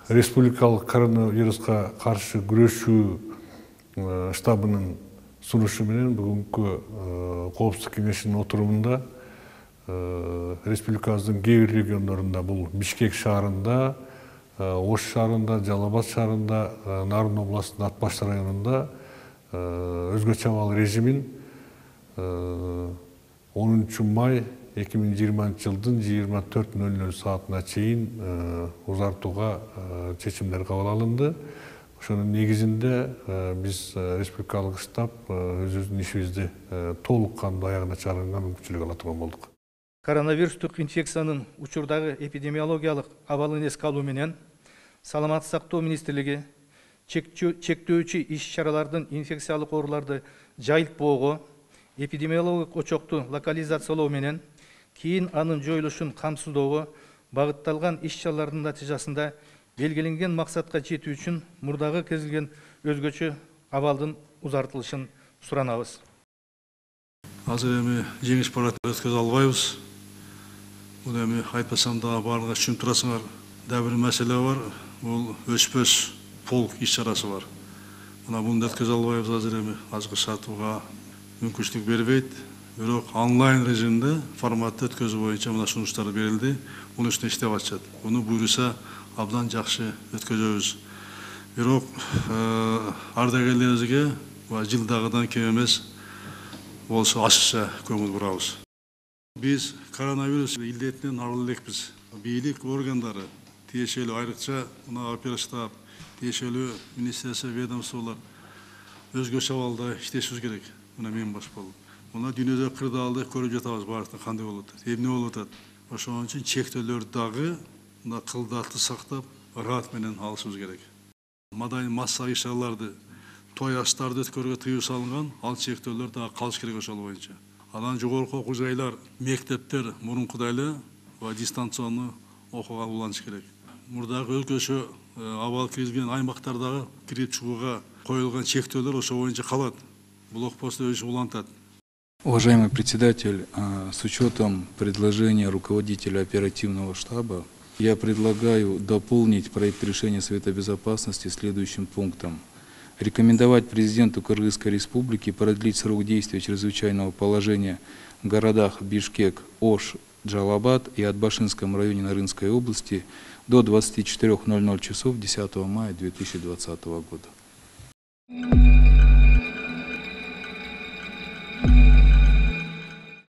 республикалық коронавирусқа қарсы күресүү штабының сунушу менен бүгүнкү коопсуздук кеңешинин отурумунда республикабыздын кээ бир региондорунда, бул Бишкек шаарында, Ош шаарында, Жалал Абад шаарында, Нарын областынын Ат Баш районунда өзгөчө абал режимин 10 май 2020 жылдын 24:00 саатына чейин узартууга чечимдер кабыл алынды. Ошонун негизинде биз республикалык штаб өзүбүздүн ишибизди толук кандуу аягына чыгарганга мүмкүнчүлүк ала турган болдук. Коронавирустук инфекциянын учурдагы эпидемиологиялык абалын эске алуу менен Саламаттык сактоо министрлиги чектөөчү иш-чаралардын инфекциялык ооруларды жайылтпоого, эпидемиологик очокту локализациялоо менен кийин анын жоюлушун камсыздоого багытталган иш-чаралардын натыйжасында белгиленген максатка жетүү үчүн мурдагы кезилген өзгөчө абалдын узартылышын суранабыз. Азыр эми жеңиш парадын өткөзө албайбыз. Бул эми айтпасам да баарыңар түшүнүп турасыңар. Да бир маселе бар. Бул өспөс полк иш-чарасы бар. Мына буну өткөзө албайбыз азыр эми азгырсатууга мүмкүнчүлүк бербейт. Бирок онлайн режимде форматты өткөзүү боюнча мына сунуштар берилди. Муну үстүнө иштеп атышат. Буну буйруса абдан жакшы өткөзөбүз. Бирок ардагерлерибизге жылдагыдан кем эмес болсо ашыкча көңүл бурабыз. Биз коронавирус илдетинен арылы элекпиз. Бийлик органдары, тиешелүү айрыкча мына оперативный штаб, тиешелүү министрликтер, ведомстволор өзгөчө абалда иштешибиз керек. Мына мен баш болуп. Мына дүйнөдө кырдаалды көрүп жатабыз баардык кандай болуп атат, эмне болуп атат. Ошон үчүн чектөөлөрдү дагы мына кылдатты сактап, ырат менен алышыбыз керек. Мадай массалык иш-чараларды, той аштарды өткөрүүгө тыюу салынган, ал чектөөлөр дагы калыш керек ошол боюнча. Анан жогорку окуу жайлар, мектептер мурункудай эле дистанционный окууга уланыш керек. Мурдагы өзгөчө абал киргизген аймактардагы кирип чыгууга коюлган чектөөлөр ошол боюнча калат. Блокпост өзү улантат. Уважаемый председатель, с учетом предложения руководителя оперативного штаба, я предлагаю дополнить проект решения Совета Безопасности следующим пунктом. Рекомендовать президенту Кыргызской Республики продлить срок действия чрезвычайного положения в городах Бишкек, Ош, Джалабад и Атбашинском районе Нарынской области до 24:00 часов 10 мая 2020 года.